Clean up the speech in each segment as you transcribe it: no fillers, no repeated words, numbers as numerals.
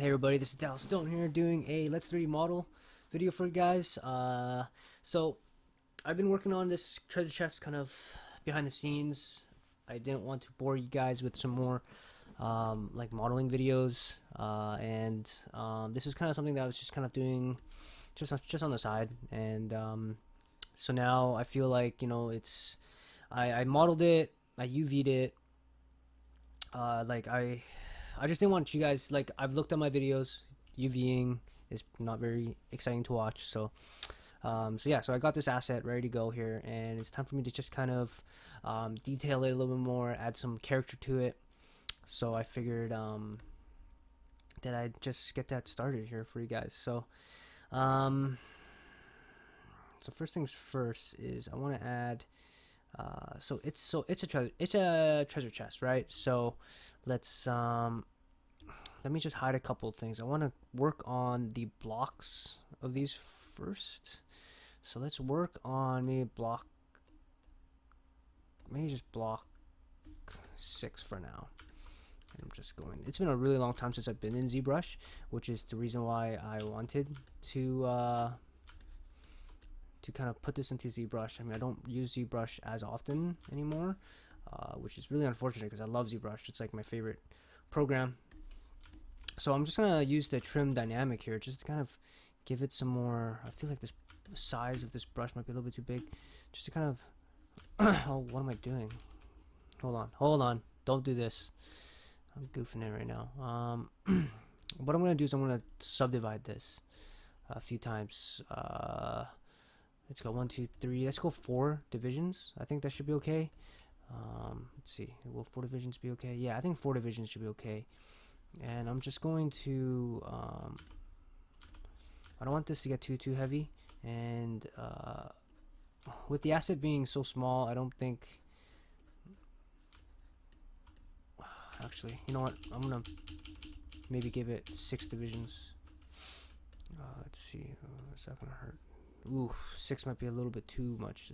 Hey everybody, this is Dallas Stone here doing a Let's 3D model video for you guys. So I've been working on this treasure chest kind of behind the scenes. I didn't want to bore you guys with some more like modeling videos, and this is kind of something that I was just kind of doing just on the side. And so now I feel like I modeled it, I UV'd it, like I just didn't want you guys, like, I've looked at my videos. UVing is not very exciting to watch, so yeah, so I got this asset ready to go here, and it's time for me to just kind of detail it a little bit more, add some character to it. So I figured that I'd just get that started here for you guys. Um, so first things first is I want to add. It's a treasure chest, right? So let's let me just hide a couple of things. I want to work on the blocks of these first. So let's work on maybe just block 6 for now. And I'm just going. It's been a really long time since I've been in ZBrush, which is the reason why I wanted to kind of put this into ZBrush. I mean, I don't use ZBrush as often anymore, which is really unfortunate because I love ZBrush. It's like my favorite program. So I'm just gonna use the trim dynamic here just to kind of give it some more. I feel like this size of this brush might be a little bit too big, just to kind of oh, what am I doing? Hold on, don't do this. I'm goofing it right now. What I'm gonna do is I'm gonna subdivide this a few times. Let's go 1 2 3, let's go 4 divisions. I think that should be okay. Let's see, will 4 divisions be okay? Yeah, I think 4 divisions should be okay. And I'm just going to I don't want this to get too heavy, and with the asset being so small, I don't think, actually, you know what, I'm gonna maybe give it 6 divisions. Let's see, is that gonna hurt? Ooh, 6 might be a little bit too much.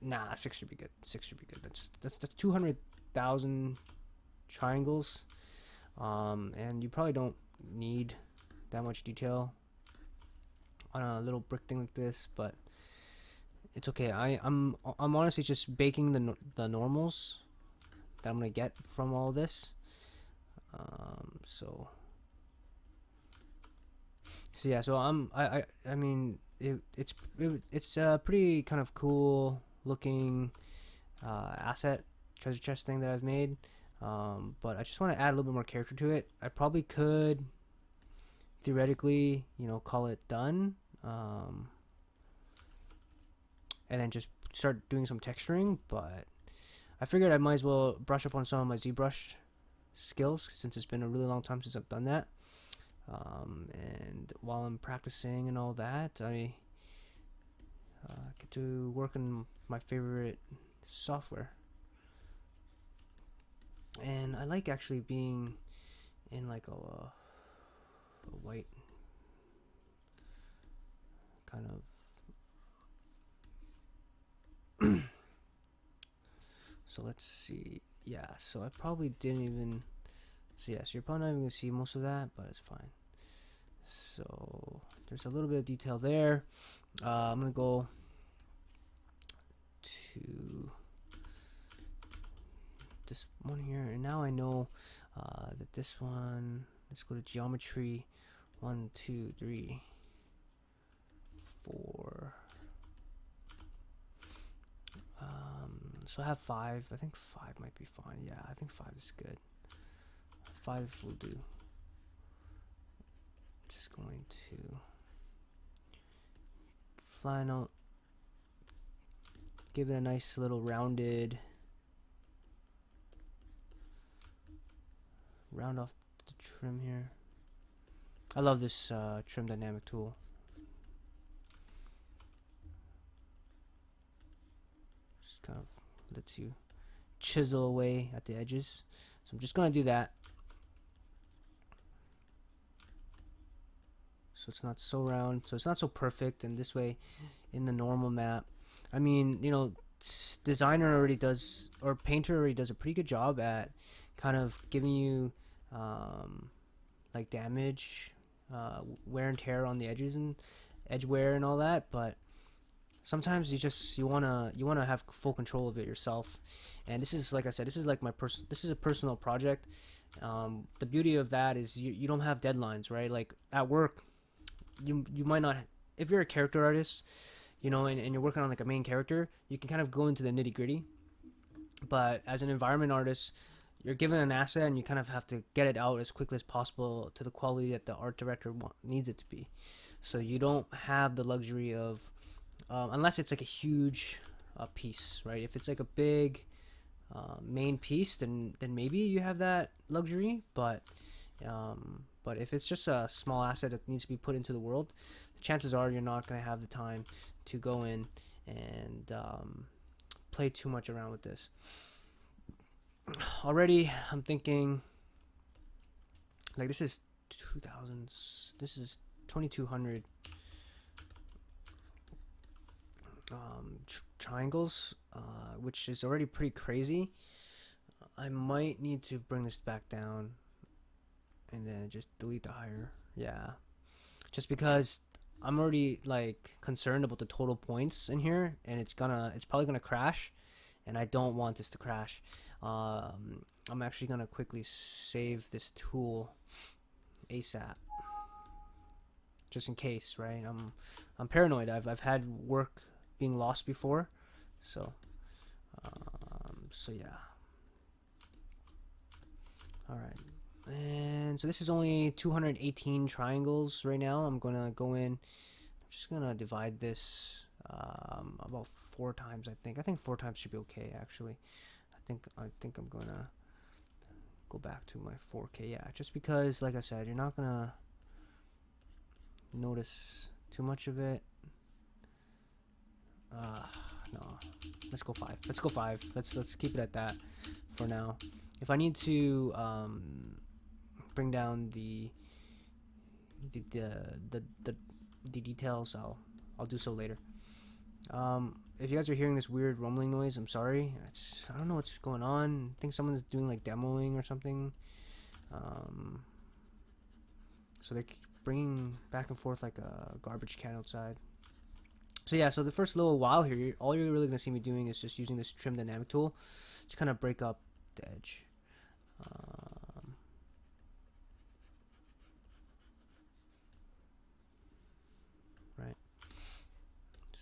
Nah, 6 should be good. 6 should be good. That's 200,000 triangles, and you probably don't need that much detail on a little brick thing like this, but it's okay. I'm honestly just baking the normals that I'm gonna get from all this. So yeah, so I mean, it's a pretty kind of cool looking asset treasure chest thing that I've made, but I just want to add a little bit more character to it. I probably could theoretically, call it done, and then just start doing some texturing, but I figured I might as well brush up on some of my ZBrush skills since it's been a really long time since I've done that. And while I'm practicing and all that, I get to work on my favorite software. And I like actually being in like a white kind of so let's see. Yeah, so I probably didn't even, so yeah, so you're probably not even gonna see most of that, but it's fine. So there's a little bit of detail there. I'm gonna go to this one here, and now I know that this one, let's go to geometry. 1 2 3 4. So I have 5. I think 5 might be fine. Yeah, I think 5 is good. 5 will do. Just going to flatten out, give it a nice little round off the trim here. I love this trim dynamic tool. Just kind of lets you chisel away at the edges. So I'm just gonna do that, so it's not so round, so it's not so perfect. And this way, in the normal map, I mean, designer already does, or painter already does a pretty good job at kind of giving you like damage, wear and tear on the edges and edge wear and all that. But sometimes you wanna have full control of it yourself. And this is, like I said, this is like this is a personal project. The beauty of that is you don't have deadlines, right? Like at work, you might not, if you're a character artist, and you're working on like a main character, you can kind of go into the nitty gritty. But as an environment artist, you're given an asset and you kind of have to get it out as quickly as possible to the quality that the art director needs it to be. So you don't have the luxury of, unless it's like a huge piece, right? If it's like a big main piece, then maybe you have that luxury. But if it's just a small asset that needs to be put into the world, the chances are you're not going to have the time to go in and play too much around with this. Already, I'm thinking like this is 2000s. This is 2200 triangles, which is already pretty crazy. I might need to bring this back down and then just delete the higher. Yeah, just because I'm already like concerned about the total points in here, and it's probably gonna crash, and I don't want this to crash. I'm actually gonna quickly save this tool ASAP, just in case, right? I'm paranoid. I've had work being lost before, so yeah. All right, and so this is only 218 triangles right now. I'm gonna go in. I'm just gonna divide this about 4 times. I think 4 times should be okay. Actually, I think I'm gonna go back to my 4K. Yeah, just because, like I said, you're not gonna notice too much of it. No, let's go 5. Let's go 5. Let's keep it at that for now. If I need to bring down the details, I'll do so later. If you guys are hearing this weird rumbling noise, I'm sorry. I don't know what's going on. I think someone's doing like demoing or something. So they're bringing back and forth like a garbage can outside. So yeah, so the first little while here, all you're really going to see me doing is just using this trim dynamic tool to kind of break up the edge. Right.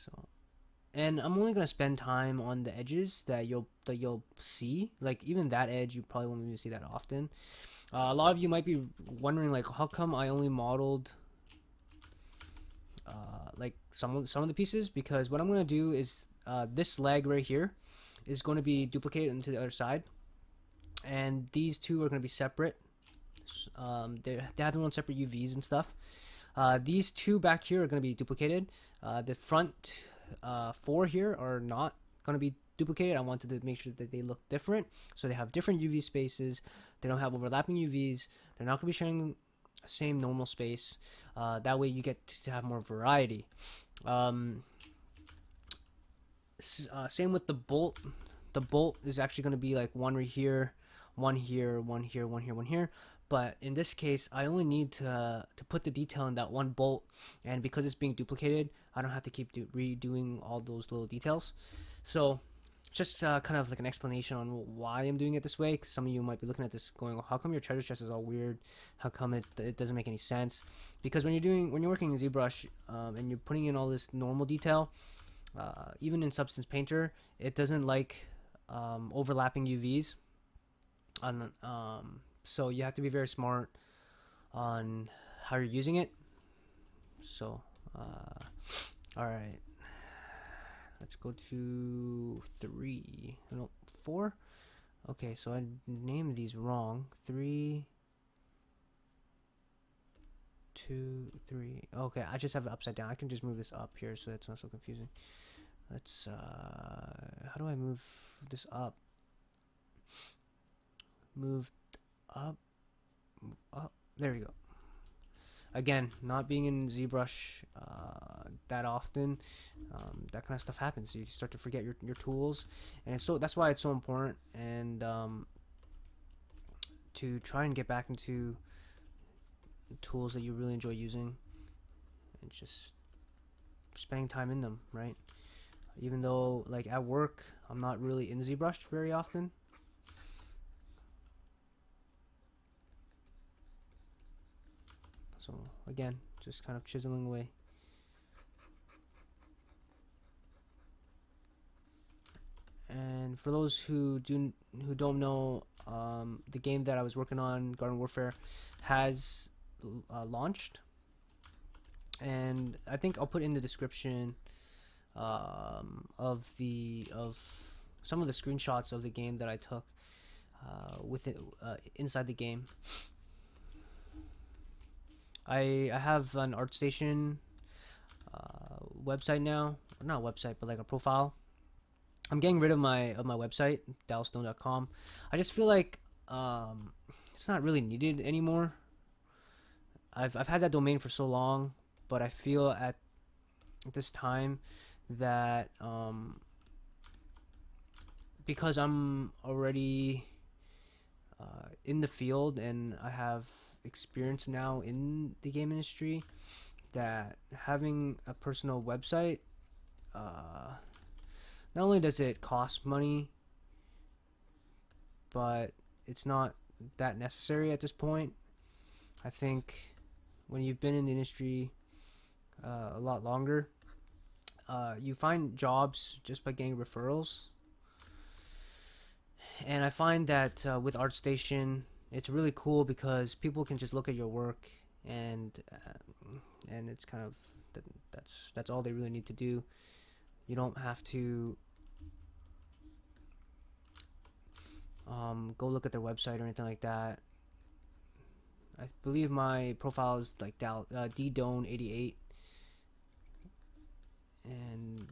So, and I'm only going to spend time on the edges that you'll see. Like even that edge, you probably won't even see that often. A lot of you might be wondering, like, how come I only modeled like some of the pieces? Because what I'm going to do is this leg right here is going to be duplicated into the other side, and these two are going to be separate. They have their own separate UVs and stuff. These two back here are going to be duplicated. The front 4 here are not going to be duplicated. I wanted to make sure that they look different, so they have different UV spaces. They don't have overlapping UVs. They're not going to be sharing the same normal space. That way you get to have more variety. Same with the bolt. The bolt is actually going to be like one right here, one here, one here, one here, one here. But in this case, I only need to put the detail in that one bolt, and because it's being duplicated, I don't have to keep redoing all those little details. So just kind of like an explanation on why I'm doing it this way, because some of you might be looking at this going, how come your treasure chest is all weird? How come it doesn't make any sense? Because when you're working in ZBrush and you're putting in all this normal detail, even in Substance Painter, it doesn't like overlapping UVs. So you have to be very smart on how you're using it. So, all right. Let's go to 3. No, 4. Okay, so I named these wrong. 3, 2, 3. Okay, I just have it upside down. I can just move this up here so it's not so confusing. Let's how do I move this up? Move up. There we go. Again, not being in ZBrush that often, that kind of stuff happens. You start to forget your tools, and so that's why it's so important. And to try and get back into tools that you really enjoy using and just spending time in them, right? Even though, like, at work, I'm not really in ZBrush very often. So again, just kind of chiseling away. And for those who don't know, the game that I was working on, Garden Warfare, has launched, and I think I'll put in the description of some of the screenshots of the game that I took with it inside the game. I have an ArtStation website now, or not website, but like a profile. I'm getting rid of my website, dallasstone.com. I just feel like it's not really needed anymore. I've had that domain for so long, but I feel at this time that because I'm already in the field and I have experience now in the game industry, that having a personal website, not only does it cost money, but it's not that necessary at this point. I think when you've been in the industry a lot longer, you find jobs just by getting referrals. And I find that with ArtStation, it's really cool because people can just look at your work and it's kind of that's all they really need to do. You don't have to go look at their website or anything like that. I believe my profile is like ddone88, and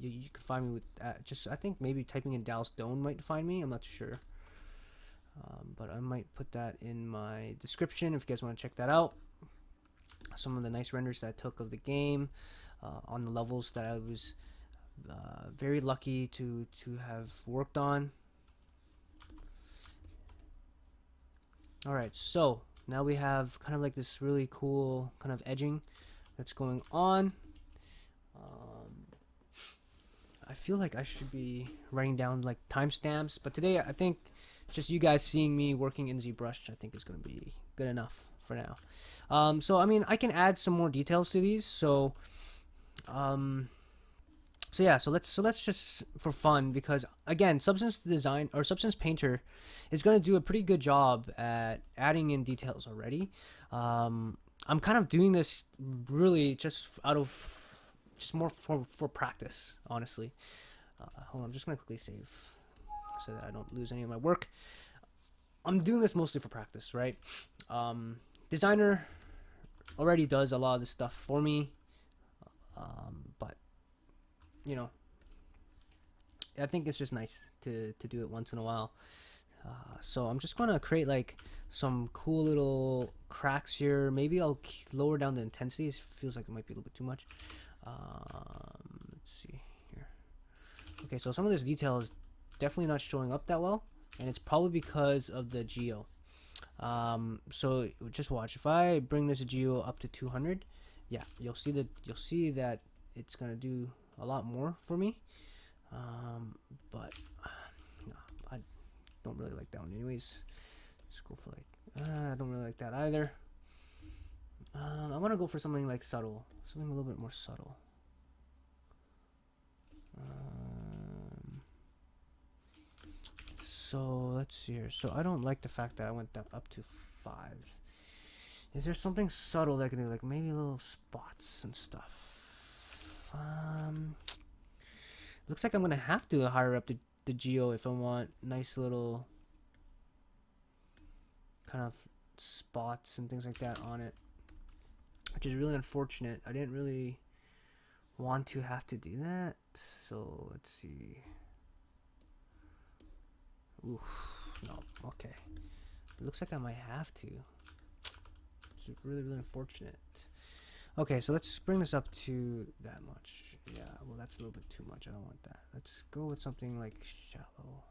you can find me with just, I think maybe typing in Dallas Stone might find me. I'm not too sure, but I might put that in my description if you guys want to check that out. Some of the nice renders that I took of the game on the levels that I was very lucky to have worked on. Alright, so now we have kind of like this really cool kind of edging that's going on. I feel like I should be writing down like timestamps, but today I think just you guys seeing me working in ZBrush I think is going to be good enough for now. So I mean, I can add some more details to these. So yeah, so let's just, for fun, because again, Substance Design or Substance Painter is going to do a pretty good job at adding in details already. I'm kind of doing this really just out of just more for practice, honestly. Hold on, I'm just going to quickly save so that I don't lose any of my work. I'm doing this mostly for practice, right? Designer already does a lot of this stuff for me, but you know, I think it's just nice to do it once in a while. So I'm just gonna create like some cool little cracks here. Maybe I'll lower down the intensity. It feels like it might be a little bit too much. Let's see here. Okay, so some of this detail is definitely not showing up that well, and it's probably because of the geo. So just watch. If I bring this geo up to 200, yeah, you'll see that it's gonna do a lot more for me. But no, I don't really like that one anyways. Let's go for like I don't really like that either. I want to go for something like subtle, something a little bit more subtle. So let's see here. So I don't like the fact that I went up to 5. Is there something subtle that I can do, like maybe little spots and stuff? Looks like I'm gonna have to hire up the geo if I want nice little kind of spots and things like that on it, which is really unfortunate. I didn't really want to have to do that. So let's see. Oof, no, okay. It looks like I might have to. It's really, really unfortunate. Okay, so let's bring this up to that much. Yeah, well, that's a little bit too much. I don't want that. Let's go with something like shallow.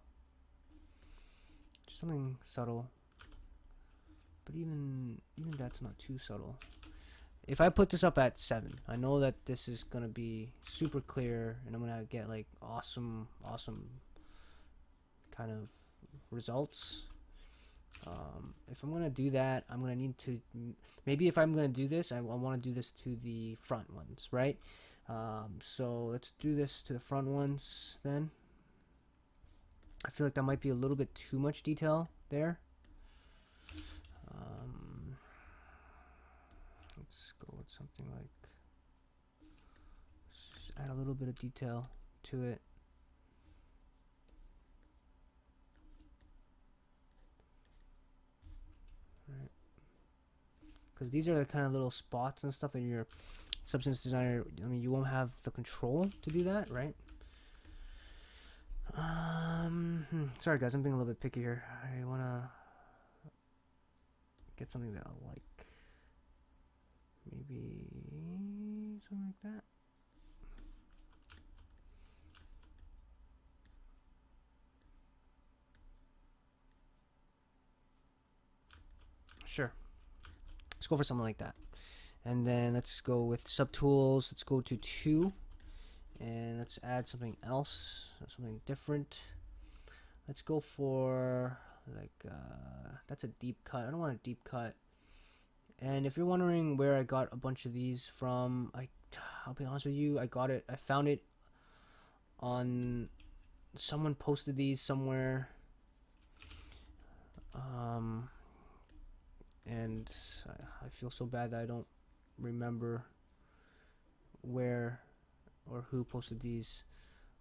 something subtle, but even that's not too subtle. If I put this up at 7, I know that this is gonna be super clear, and I'm gonna get like awesome kind of results. If I'm gonna do that, I'm gonna need to, maybe if I'm gonna do this, I want to do this to the front ones, right? So let's do this to the front ones then. I feel like that might be a little bit too much detail there. Let's go with something like, just add a little bit of detail to it. Right. Because these are the kind of little spots and stuff that your substance designer, I mean, you won't have the control to do that, right? Sorry guys, I'm being a little bit picky here. I want to get something that I like. Maybe something like that. Sure. Let's go for something like that. And then let's go with subtools. Let's go to 2. And let's add something else, something different. Let's go for like that's a deep cut. I don't want a deep cut. And if you're wondering where I got a bunch of these from, I'll be honest with you, I found it on, someone posted these somewhere, and I feel so bad that I don't remember where or who posted these,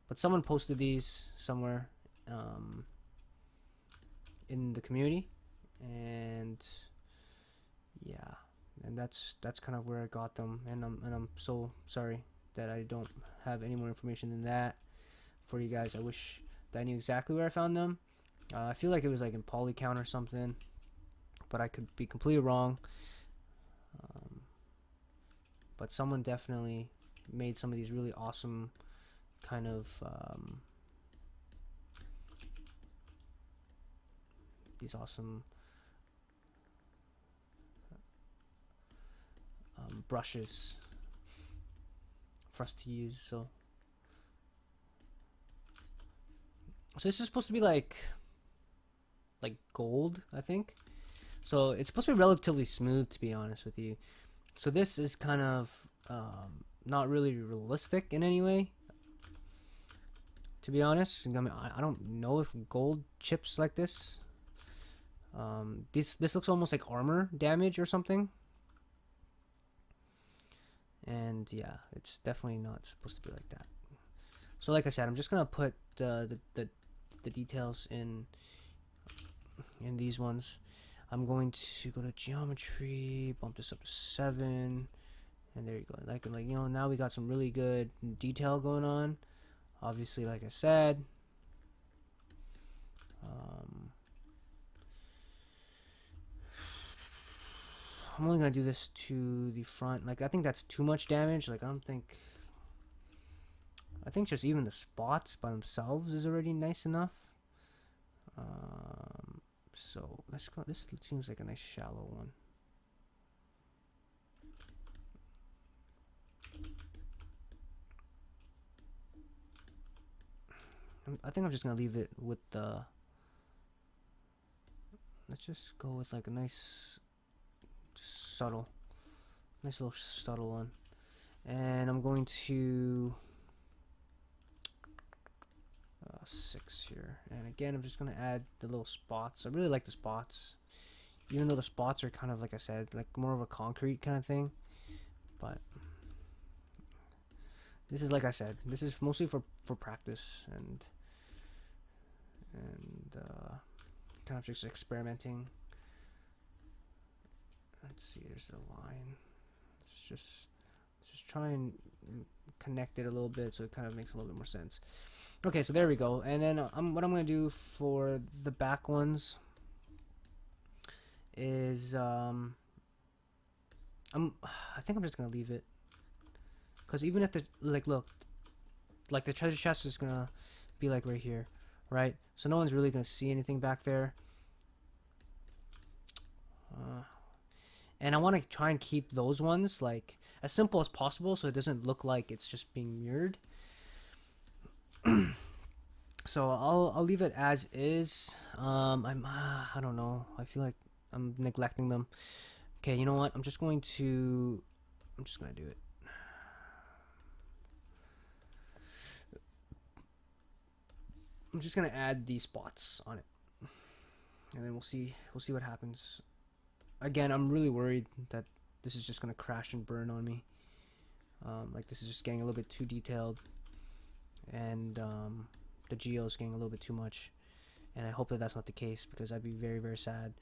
but someone posted these somewhere in the community, and yeah, and that's kind of where I got them, and I'm so sorry that I don't have any more information than that for you guys. I wish that I knew exactly where I found them. I feel like it was like in Polycount or something, but I could be completely wrong. But someone definitely made some of these really awesome kind of these awesome brushes for us to use. So this is supposed to be like gold, I think. So it's supposed to be relatively smooth, to be honest with you. So this is kind of not really realistic in any way, to be honest. I mean, I don't know if gold chips like this. This looks almost like armor damage or something. And yeah, it's definitely not supposed to be like that. So like I said, I'm just gonna put the details in these ones. I'm going to go to geometry, bump this up to 7, and there you go. Like you know, now we got some really good detail going on. Obviously, like I said, I'm only gonna do this to the front. Like, I think that's too much damage. Like, I think just even the spots by themselves is already nice enough. So let's go. This seems like a nice shallow one. I think I'm just gonna leave it with the. Let's just go with like a nice, nice little subtle one, and I'm going to 6 here. And again, I'm just gonna add the little spots. I really like the spots, even though the spots are kind of, like I said, like more of a concrete kind of thing. But this is, like I said, this is mostly for practice and kind of just experimenting. Let's see, there's the line. Let's just try and connect it a little bit so it kind of makes a little bit more sense. Okay, so there we go. And then what I'm going to do for the back ones is I think I'm just going to leave it, because even if the look, like the treasure chest is going to be like right here, right? So no one's really going to see anything back there. and I want to try and keep those ones like as simple as possible so it doesn't look like it's just being mirrored. So I'll leave it as is. I don't know. I feel like I'm neglecting them. Okay, you know what? I'm just gonna do it. I'm just gonna add these spots on it, and then we'll see what happens. Again, I'm really worried that this is just gonna crash and burn on me. Like this is just getting a little bit too detailed, and the geo is getting a little bit too much. And I hope that that's not the case because I'd be very very sad.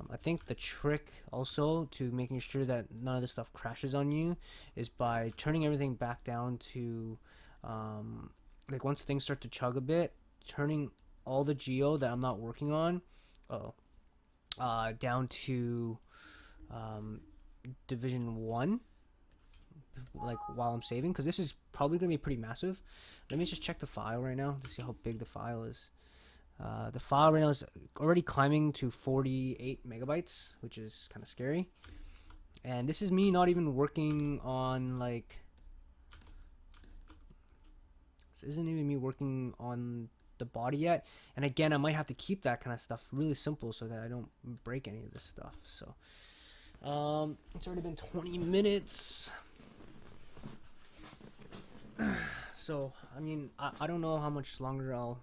I think the trick also to making sure that none of this stuff crashes on you is by turning everything back down to like once things start to chug a bit, turning all the geo that I'm not working on down to division 1, like while I'm saving, because this is probably gonna be pretty massive. Let me just check the file right now to see how big the file is. The file right now is already climbing to 48 megabytes, which is kind of scary. And this is me not even working on like, this isn't even me working on the body yet. And again, I might have to keep that kind of stuff really simple so that I don't break any of this stuff. So it's already been 20 minutes. So I mean, I don't know how much longer I'll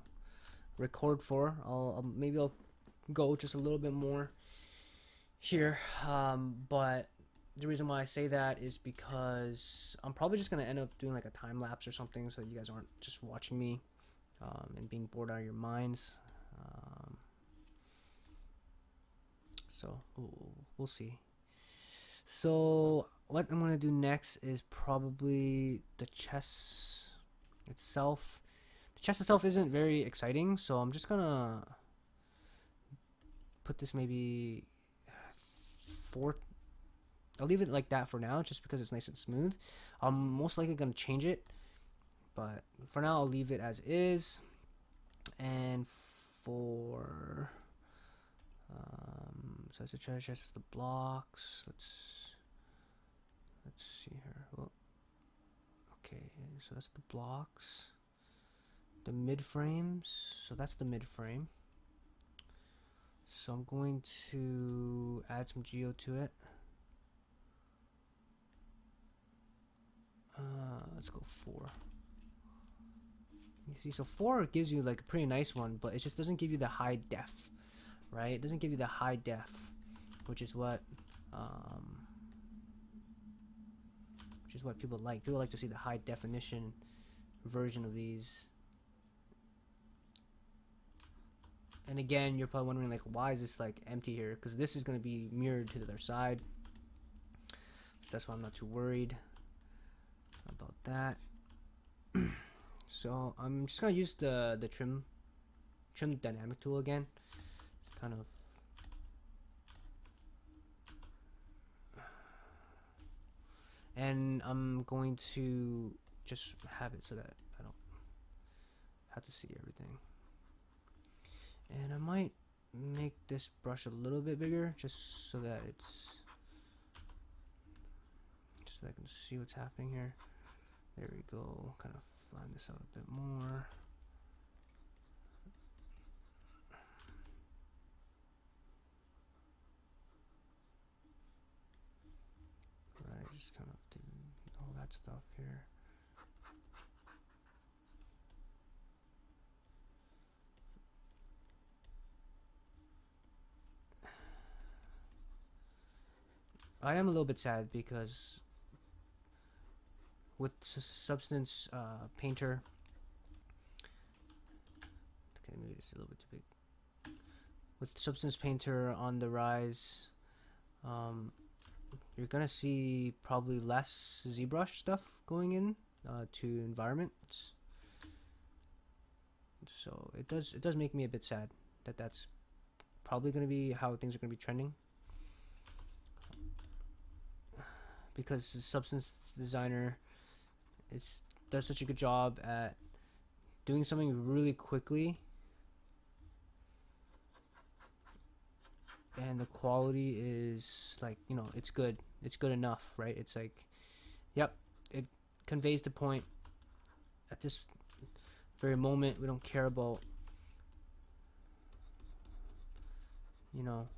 record for. Maybe I'll go just a little bit more here, but the reason why I say that is because I'm probably just gonna end up doing like a time lapse or something so that you guys aren't just watching me and being bored out of your minds. So we'll see. So what I'm gonna do next is probably the chest itself. The chest itself isn't very exciting, so I'm just gonna put this maybe 4. I'll leave it like that for now, just because it's nice and smooth. I'm most likely gonna change it, but for now I'll leave it as is. And for so that's the treasure chest, it's the blocks. Let's see here. Well, okay, so that's the blocks. The mid frames, so that's the mid frame. So I'm going to add some geo to it. Let's go 4. You see, so 4 gives you like a pretty nice one, but it just doesn't give you the high def, right? It doesn't give you the high def, which is what people like. People like to see the high definition version of these. And again, you're probably wondering like, why is this like empty here? Because this is going to be mirrored to the other side. So that's why I'm not too worried about that. So I'm just gonna use the trim dynamic tool again, kind of. And I'm going to just have it so that I don't have to see everything. And I might make this brush a little bit bigger just so that I can see what's happening here. There we go. Kind of line this out a bit more. Right, just kind of do all that stuff here. I am a little bit sad because with Substance Painter, okay, maybe this is a little bit too big. With Substance Painter on the rise, you're gonna see probably less ZBrush stuff going in to environments. So it does make me a bit sad that that's probably gonna be how things are gonna be trending. Because the Substance Designer does such a good job at doing something really quickly and the quality is like, you know, it's good. It's good enough, right? It's like, yep, it conveys the point at this very moment. We don't care about, you know,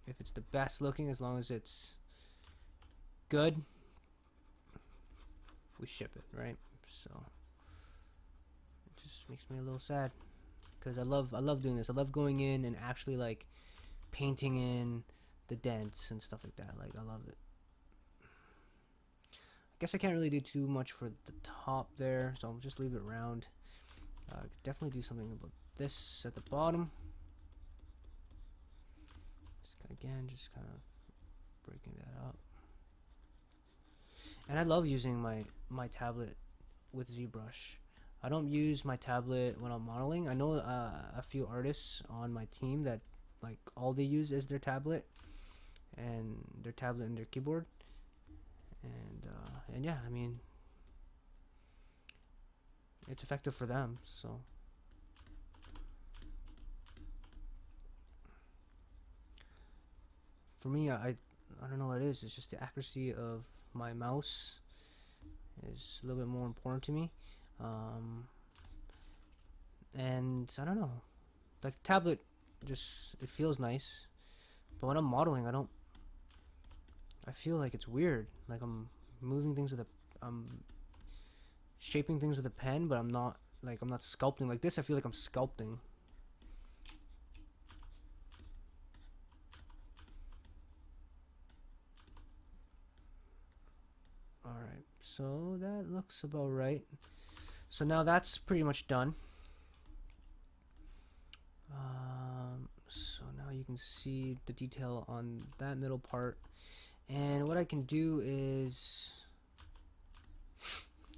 if it's the best looking, as long as it's good, we ship it, right? So it just makes me a little sad because I love doing this. I love going in and actually like painting in the dents and stuff like that. Like, I love it. I guess I can't really do too much for the top there, so I'll just leave it round. Definitely do something about this at the bottom. Again, just kind of breaking that up. And I love using my tablet with ZBrush. I don't use my tablet when I'm modeling. I know a few artists on my team that like all they use is their tablet and their keyboard. And yeah, I mean, it's effective for them. So for me, I don't know what it is. It's just the accuracy of my mouse is a little bit more important to me. And I don't know, like the tablet, just it feels nice, but when I'm modeling, I feel like it's weird. Like I'm moving things with I'm shaping things with a pen, but I'm not sculpting like this. I feel like I'm sculpting. Alright, so that looks about right. So now that's pretty much done. So now you can see the detail on that middle part. And what I can do is,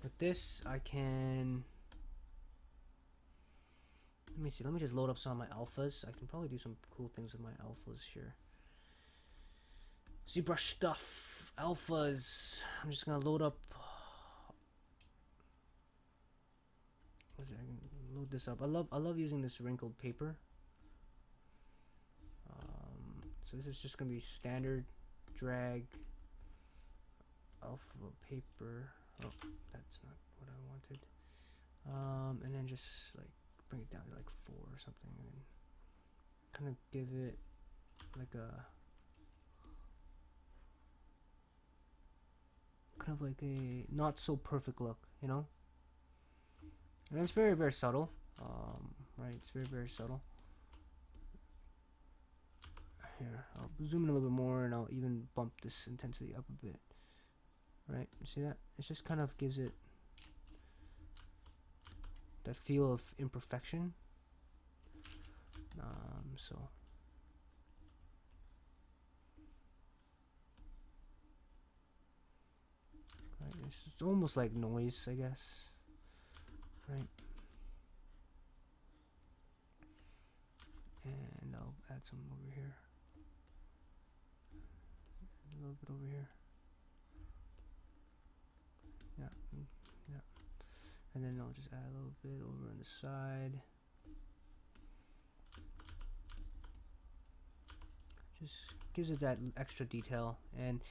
with this, I can, let me see, let me just load up some of my alphas. I can probably do some cool things with my alphas here. ZBrush stuff, alphas. I'm just gonna load up. I can load this up. I love using this wrinkled paper. So this is just gonna be standard drag alpha paper. Oh, that's not what I wanted. And then just like bring it down to like 4 or something, and then kind of give it like a not so perfect look, you know. And it's very, very subtle. Right, it's very, very subtle. Here, I'll zoom in a little bit more, and I'll even bump this intensity up a bit. Right, you see that? It just kind of gives it that feel of imperfection. So right, it's almost like noise, I guess. Right. And I'll add some over here. A little bit over here. Yeah, yeah. And then I'll just add a little bit over on the side. Just gives it that extra detail, and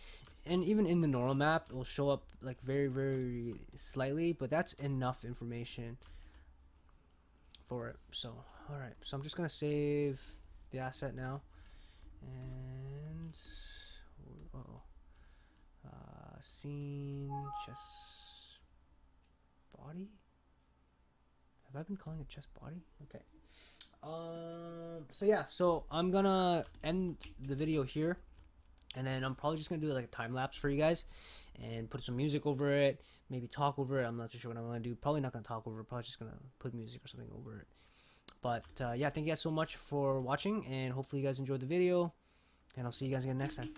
even in the normal map, it will show up like very, very slightly, but that's enough information for it. So, all right. So I'm just gonna save the asset now, and scene chest body. Have I been calling it chest body? Okay. So yeah, so I'm gonna end the video here, and then I'm probably just gonna do like a time lapse for you guys and put some music over it, maybe talk over it. I'm not too sure what I'm gonna do. Probably not gonna talk over it, probably just gonna put music or something over it. But yeah, thank you guys so much for watching, and hopefully you guys enjoyed the video, and I'll see you guys again next time.